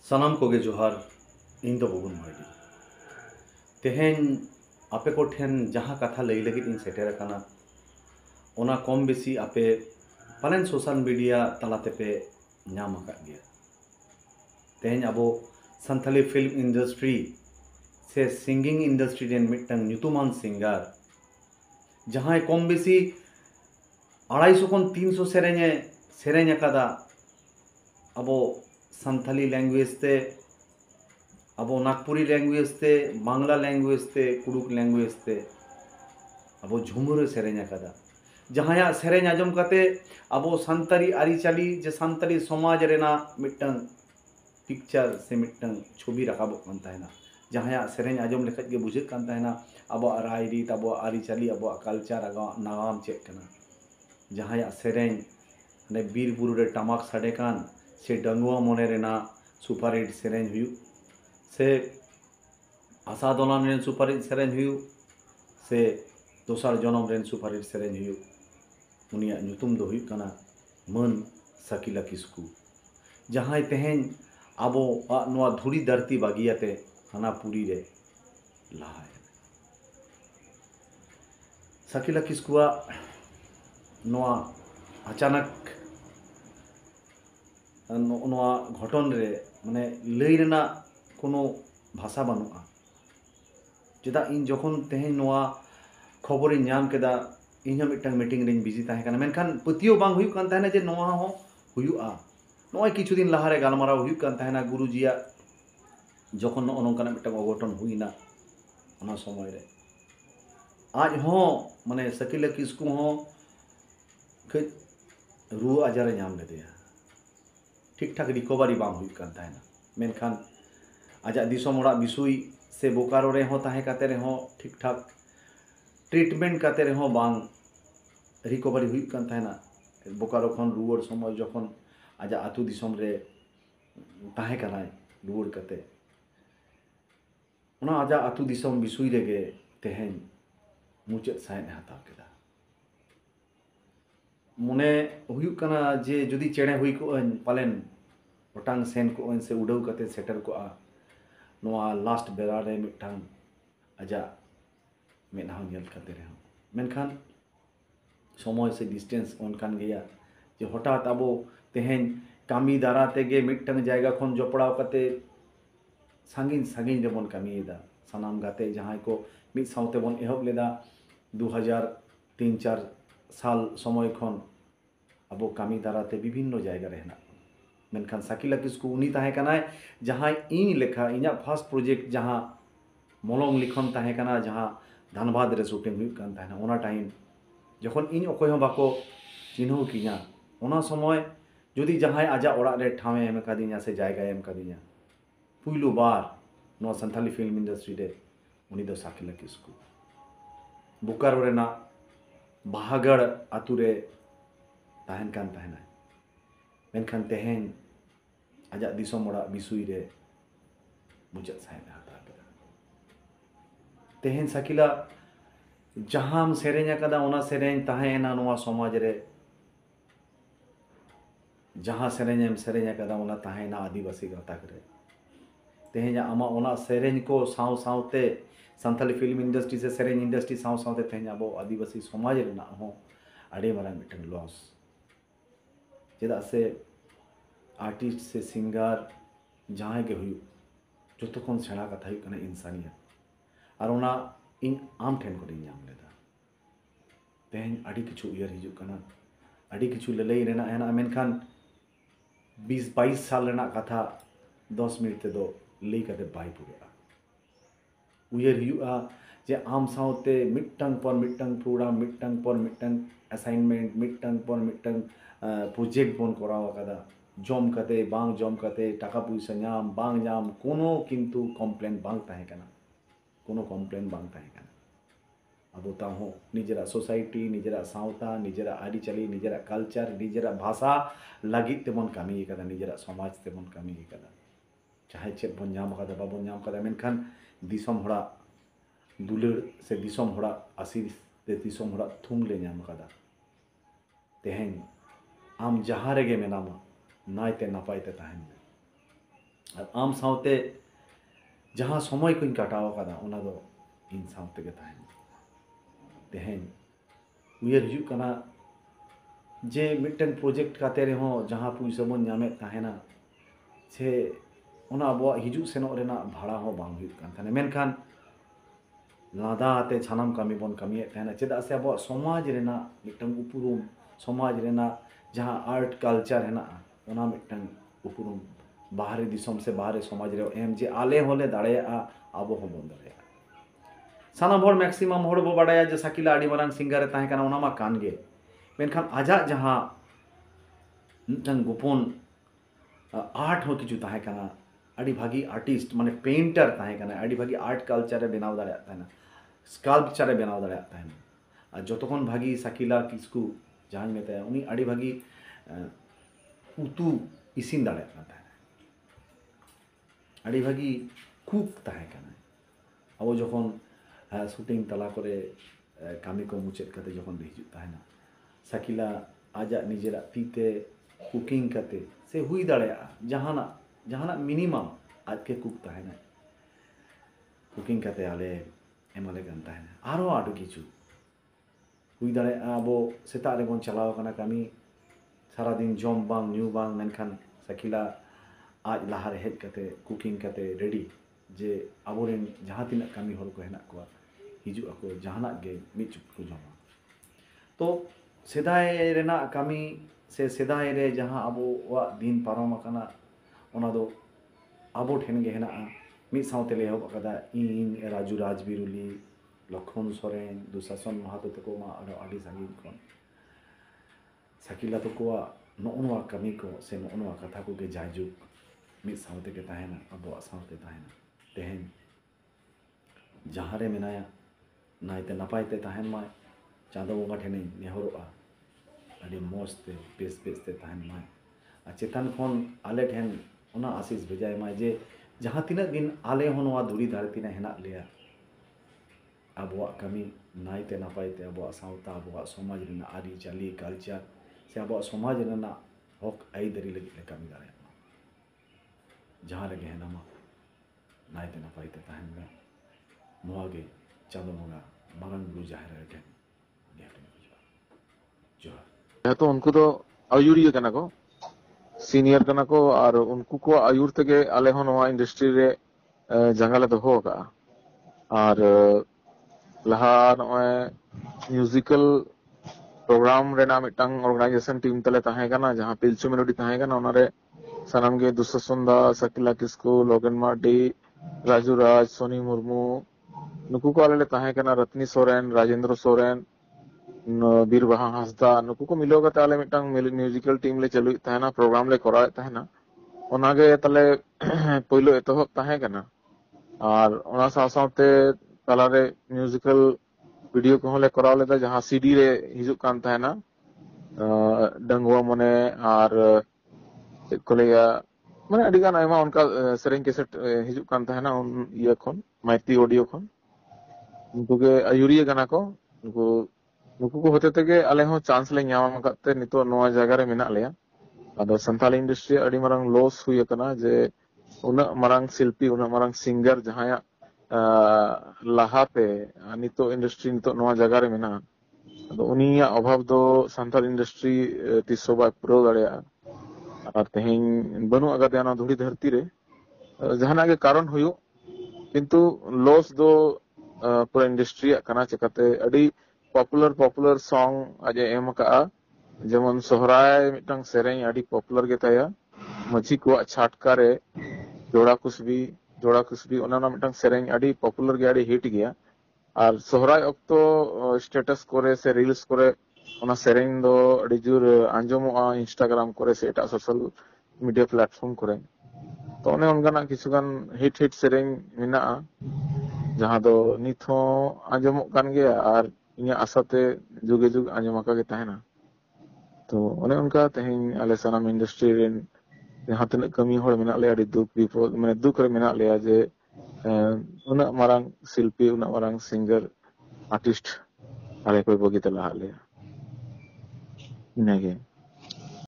सानाम कोगे जोहार इन दो बबुन मार्डी तेहेन आपे को ठेन जहाँ कथा लई लगित इन सेटेर काना ओना कम बेसी आपे पालन सोशल मीडिया तलाते पे नाम आकाद गया तेहेन अबो संथाली फिल्म इंडस्ट्री से सिंगिंग इंडस्ट्री रेन मिटन न्यूतुमान सिंगार जहाँ कम बेसी 250 खन 300 सेरेñ अकादा अबो संथाली लैंग्वेज ते अबो नागपुरी लैंग्वेज ते बांग्ला लैंग्वेज ते कुडुक लैंग्वेज ते अबो झुमुर सेरेñ अकादा जहाँ सेरेñ आजम काते अबो संतारी आरिचाली जे संतारी समाज रेना मिटन पिक्चर से मिटन छवि राकाबो कान ताहेना जहाँ सेरेñ आजम लेखत गे बुझे कान ताहेना अबो रायरीत अबो आरिचाली अबो कल्चर अगो नागाम चेक कना जहाँ सेरेñ ने बीर बुरु रे टमाक साडे कान से डंगुआ मोने रेना सुपारहिट सेरेñ हुयु से आशा दोलान रेन सुपारहिट सेरेñ हुयु से दोसार जनम रेन सुपारहिट सेरेñ हुयु उनिया ᱧᱩᱛᱩᱢ दो हुयु काना मन साकिला किस्कू जहाँ तेहेñ आबो नोआ धुड़ी धरती बागियाते हाना पुरी रे लाहाय साकिला किस्कुआ नोआ अचानक नोआ घटन रे माने लई रेना कोनो भाषा बानुआ चेदा इन जखन तेहेñ नोआ खबर इन नाम केदा इन मिटन मीटिंग रे बिजी ताहे काना मेनखान पतियो बांग हुयु कान ताहेना जे नोआ हो हुयुआ नोय किछु दिन लाहारे गालमाराव हुयु कान ताहेना गुरुजिया जखन नोंकाना मिटन अघटन हुइना ओना समय रे आज हो माने साकिला किस्कू हो कई रुआ आजारे नाम लेदेया ठीक ठाक रिकवरी बांग हुयु कान ताहेना मेनखान आजा दिसोम ओड़ा बिसुई से बोकारो रे हो ताहे काते रे हो ठीक ठाक ट्रीटमेंट काते रे हो बांग रिकवरी हुयु कान ताहेना बोकारो खन रुआर समय जखन आजा आतु दिसोम रे ताहे कानाय रुआर काते ओना आजा आतु दिसोम बिसुई रेगे तेहेñ मुचाद सायन हाताव केदा मने हुयु काना जे जुदी चेणे हुई को पालेन ओटांग सेन को से उड़ाव काते सेटर को नोआ लास्ट बेरा रे मिटांग आजा मेना नेल काते रे मेनखान समय से डिस्टेंस ओनकान गया जे हठात आबो तेहेñ कामी दारा तेगे मिटन जायगा खन जपड़ाव काते सांगिन सांगिन रे बन कामीदा सानाम गाते जहाँ को मिद साउते बन एहब लेदा 2003-4 साल समय खन अबो कामी दाराते विभिन्न जायगा रे हेना मेनखान साकिला किस्कू उनी ताहे कानाय जहाँ इन लेखा इना फर्स्ट प्रोजेक्ट जहाँ मलम लिखन ताहे काना जहाँ धनबाद रे शूटिंग हुयु कान ताहेना ओना टाइम जखन इन अकोय हो बाको चिन्हौ किया ओना समय जुदी जहाँ आजा ओड़ा रे ठावे एम कादिया से जायगा एम कादिया पुइलु बार नो संथाली फिल्म इंडस्ट्री रे उनी दो साकिला किस्कू बोकारो रेना बाहागड़ आतु रे ताहेन कान ताहेना मेनखान तेहेñ आजा दिसोम ओड़ा बिसुई रे मुचाद सायन हाता केदा तेहेñ साकिला जहाँ सेरेñ अकादा ओना सेरेñ ताहेना नोआ समाज रे जहाँ सेरेñ अकादा ओना ताहेना आदिवासी गाताक रे तेहेñ आमा ओना सेरेñ को साव सावते संथाली फिल्म इंडस्ट्री से सेरेñ इंडस्ट्री साव सावते तेहेñ आबो आदिवासी समाज रेना हो आडे मारा मिटन लॉस चेदा से आर्टिस्ट से सिंगार जहाँ के हुयु जोतो खन सेड़ा कथा हुयु कना इंसानियत और ओना इन आम ठेन को नाम लेदा तेहेñ आडी किछु उयर हिजु कना आडी किछु ललई रेना हेना मेनखान 20-22 साल रेना कथा 10 मिनट ते दो लई काते बाय पुरेआ उयर हुयुआ जे आम साउते मिटंग प्रोग्राम मिटंग पर मिटंग असाइनमेंट मिटंग पर मिटंग प्रोजेक्ट बन कराव कादा जम काते बांग जम काते टाका पैसा नाम बांग नाम कोनो किंतु कम्प्लेन बांग ताहे काना कोनो कम्प्लेन बांग ताहे काना अब ताहो निजरा सोसाइटी निजरा सावता निजरा आरिचाली निजरा कल्चर निजरा भाषा लगित तेमन कामी कादा निजरा समाज तेमन कामी कादा चाहे चेक बन नाम कादा बाबन नाम कादा मेनखान दिसोम होड़ा दुलड़ से दिसोम होड़ा आशीष ते दिसोम होड़ा थुम ले नाम कादा तेहेñ आम जहाँ रेगे मेनामा नायते नापायते ताहेन ᱟᱨ ᱟᱢ ᱥᱟᱶᱛᱮ ᱡᱟᱦᱟᱸ ᱥᱚᱢᱚᱭ ᱠᱚᱧ ᱠᱟᱴᱟᱣ ᱟᱠᱟᱫᱟ ᱚᱱᱟ ᱫᱚ ᱤᱧ ᱥᱟᱶ ᱛᱮᱜᱮ ᱛᱟᱦᱮᱱ ᱛᱮᱦᱮᱧ ᱩᱭᱦᱟᱹᱨ ᱦᱤᱡᱩᱜ ᱠᱟᱱᱟ ᱡᱮ ᱢᱤᱫᱴᱮᱱ ᱯᱨᱚᱡᱮक्ᱴ ᱠᱟᱛᱮ ᱨᱮᱦᱚᱸ ᱡᱟᱦᱟᱸ ᱯᱩᱭᱥᱟᱹ ᱵᱚᱱ ᱧᱟᱢᱮᱫ ᱛᱟᱦᱮᱱᱟ ᱥᱮ ᱚᱱᱟ ᱟᱵᱚᱣᱟᱜ ᱦᱤᱡᱩᱜ ᱥᱮᱱᱚᱜ ᱨᱮᱱᱟᱜ ᱵᱷᱟᱲᱟ ᱦᱚᱸ ᱵᱟᱝ ᱦᱩᱭᱩᱜ ᱠᱟᱱ ᱛᱟᱦᱮᱱᱟ ᱢᱮᱱᱠᱷᱟन ᱞᱟᱸᱫᱟ ᱟᱛᱮ ᱥᱟᱱᱟᱢ ᱠᱟᱹᱢᱤ ᱵᱚᱱ ᱠᱟᱹᱢᱤᱭᱮᱫ ᱛᱟᱦᱮᱱᱟ ᱪᱮᱫᱟᱜ ᱥᱮ ᱟᱵᱚᱣᱟᱜ ᱥᱚᱢᱟᱡᱽ ᱨᱮᱱᱟᱜ ᱢᱤᱫᱴᱟᱝ ᱩᱯᱨᱩᱢ ᱥᱚᱢᱟᱡᱽ ᱨᱮᱱᱟᱜ ᱡᱟᱦᱟᱸ ᱟর্ট কালচার হেনাᱜᱼᱟ ᱚᱱᱟ ᱢᱤᱫᱴᱟᱝ ᱩᱯᱨᱩᱢ ᱵᱟᱦᱨᱮ ᱫᱤᱥᱚᱢ ᱥᱮ ᱵᱟᱦᱨᱮ ᱥᱚᱢᱟᱡᱽ ᱨᱮ ᱮᱢ ᱡᱮ ᱟᱞᱮ ᱦᱚᱸᱞᱮ ᱫᱟᱲᱮᱭᱟᱜᱼᱟ ᱟᱵᱚ ᱦᱚᱸᱵᱚᱱ ᱫᱟᱲᱮᱭᱟᱜᱼᱟ ᱥᱟᱱᱟᱢ ᱦᱚᱲ ᱢᱮᱠᱥᱤᱢᱟᱢ ᱦᱚᱲ ᱵᱚ ᱵᱟᱰᱟᱭᱟ ᱡᱮ ᱥᱟᱠᱤᱞᱟ ᱟᱹᱰᱤ ᱢᱟᱨᱟᱝ ᱥᱤᱝᱜᱟᱨ ᱮ ᱛᱟᱦᱮᱸ ᱠᱟᱱᱟ ᱚᱱᱟ ᱢᱟ ᱠᱟᱱ ᱜᱮ ᱢᱮᱱᱠᱷᱟन ᱟᱡᱟᱜ ᱡᱟᱦᱟᱸ ᱢᱤᱫᱴᱟᱝ ᱜᱳᱯᱚᱱ ᱟর্ট ᱦᱚᱸ ᱠᱤᱪᱷᱩ ᱛᱟᱦᱮᱸ ᱠᱟᱱᱟ ᱟᱹᱰᱤ ᱵᱷᱟᱹᱜᱤ ᱟর্টিস্ট ᱢᱟᱱᱮ ᱯᱮইন্টার ᱛᱟᱦᱮᱸ ᱠᱟᱱᱟ ᱟᱹᱰᱤ ᱵᱷᱟᱹᱜᱤ ᱟর্ট কালচার ᱮ ᱵᱮᱱᱟᱣ ᱫᱟᱲᱮᱭᱟᱜ ᱛᱟᱦᱮᱱᱟ স্কাল্পচার ᱮ ᱵᱮᱱᱟᱣ ᱫᱟᱲᱮᱭᱟᱜ ᱛᱟᱦᱮᱱᱟ ᱟᱨ ᱡᱚᱛᱚᱠᱷᱚᱱ ᱵᱷᱟᱹᱜᱤ ᱥᱟᱠᱤᱞᱟ ᱠᱤᱥᱠᱩ ᱡᱟᱦᱟᱸᱧ ᱢᱮᱛᱟᱭᱟ ᱩᱱᱤ ᱟᱹᱰᱤ ᱵᱷᱟᱹᱜᱤ ᱩᱛᱩ ᱤᱥᱤᱱ ᱫᱟᱲᱮᱭᱟᱜ ᱠᱟᱱ ᱛᱟᱦᱮᱱᱟ ᱟᱹᱰᱤ ᱵᱷᱟᱹᱜᱤ ᱠᱩᱠ ᱛᱟᱦᱮᱸ ᱠᱟᱱᱟ ᱟᱵᱚ ᱡᱚᱠᱷᱚᱱ ᱥᱩᱴᱤᱝ ᱛᱟᱞᱟ ᱠᱚᱨᱮ ᱠᱟᱹᱢᱤ ᱠᱚ ᱢᱩᱪᱟᱹᱫ ᱠᱟᱛᱮ ᱡᱚᱠᱷᱚᱱ ᱦᱤᱡᱩᱜ ᱛᱟᱦᱮᱱᱟ ᱥᱟᱠᱤᱞᱟ ᱟᱡᱟᱜ ᱱᱤᱡᱮᱨᱟᱜ ᱛᱤᱛᱮ ᱠᱩᱠᱤᱝ ᱠᱟᱛᱮ ᱥᱮ ᱦᱩᱭ ᱫᱟᱲᱮᱭᱟᱜᱼᱟ ᱡᱟᱦᱟᱱᱟᱜ ᱢᱤᱱᱤᱢᱟᱢ ᱟᱡᱜᱮ ᱠᱩᱠ ᱛᱟᱦᱮᱱᱟᱭ कुकिंग करते आले एमाले कन ताहेना आरो आडू किछु हुई दाड़ेयागा आबो सेता रे बोन चलाव कना कामी सारा दिन जम बांग न्यू बांग मेनखान साकिला आज लहा रे हेज कते कुकिंग कते रेडी जे आबोरेन जहां तिना कामी हर को हेना को हिजु ako जहाना गे मिद चुप को जमा तो सेदाय रेना कामी से सेदाय रे जहां आबो वा दिन पारम आकना ओना दो आबो ठेन गे हेना मिद साउते ले हब कदा इन राजू राजबिरुली लखन सोरेन दुशासन महातो तको मा आडी सागिन कोन साकिला तको नोनवा कमी को से नोनवा कथा को गे जायजुक मिद साउते के ताहेना अबो साउते ताहेना तेहेन जहां रे मेनाया नायते नापायते ताहेन मा चांदो बोंगा ठेने नेहरोआ आडी मस्ते बेस बेसते ताहेन मा आ चेतन खन आले ठेन ओना आशीष भेजाय मा जे जहाँ तीना दिन आले होनवा धुरी धरती ना हेना लेया आबोआ कमी नायते नापायते आबोआ सावता आबोआ समाज रेना आरी चाली कल्चर से आबोआ समाज रेना हक आईदारी लगी ले कमी दाड़े जहाँ लगे हेना मा नायते नापायते ताहेन में नोआगे चांदो बोंगा मारंग बुरु जाहेर रे ठेन नेहर जोहार तो उनको तो आयुरिया कना को सीनियर कना को और उनको को आयुर तके आले हो नवा इंडस्ट्री रे जंगले तो होगा और लहा नॉय म्यूजिकल प्रोग्राम रेना मिटंग ऑर्गेनाइजेशन टीम तले ताहे कना जहां पिलचू मेलोडी ताहे कना ओनारे सनम गे दुससुंदा सकिला किस्कू लोगन मार्डी राजू राज सोनी मुर्मू नुकु को आले ताहे कना रत्नी सोरेन राजेंद्र सोरेन बीरबाहा हासदा नुकु को मिलो गते आले मिटंग म्यूजिकल टीम ले चलु ताहेना प्रोग्राम ले कराय ताहेना ओनागे तले पहिलो एतहब ताहे कना और ओना साथ-साथे तलारे म्यूजिकल वीडियो को ले कराव लेदा जहां सीडी रे हिजु कान ताहेना डंगवा मने और को लेया माने अडी गान आयमा उनका सेरेंग कैसेट हिजु कान ताहेना उन इया खन माइती ऑडियो खन उनको के आयुरिया गाना को नुकु को होते तके आले हो चांस ले ᱧᱟᱢ काते नितो नोआ जगह रे मेना लेया आदो संताल इंडस्ट्री अडी मारंग लॉस हुई कना जे उना मारंग शिल्पी उना मारंग सिंगर जहाया लाहाते नितो इंडस्ट्री नितो नोआ जगह रे मेना आदो उनिया अभाव दो संताल इंडस्ट्री तिसोबा प्रो दाड़िया और तेहेन बनु अगा देना धुड़ी धरती रे जहाना के कारण हुयो किंतु लॉस दो पूरा इंडस्ट्री कना चकाते अडी पॉपुलर सॉन्ग आज एम का जेमन सोहराय मिटंग सेरेंग अडी पॉपुलर के ताया मछी को छाटका रे जोड़ा कुसबी ओना ना मिटंग सेरेंग अडी पॉपुलर के अडी हिट गया और सोहराय अक्तो स्टेटस करे से रील्स करे ओना सेरेंग दो अडी जुर आंजोमोआ इंस्टाग्राम करे से एटा सोशल मीडिया प्लेटफॉर्म करे तो ओने ओनगाना किछुगान हिट सेरेंग मेना जहां दो निथो आंजोमो कान गया और इኛ आसाते जुगे जुग आंजोमाका के ताहेना तो ओने उनका तेहेन आले सनाम इंडस्ट्री रेन जहां तने कमी होड़ मेना ले अडी दुख विपद माने दुख रे मेना ले जे उना मारंग शिल्पी उना मारंग सिंगर आर्टिस्ट आले कोई बगी तला ले इनागे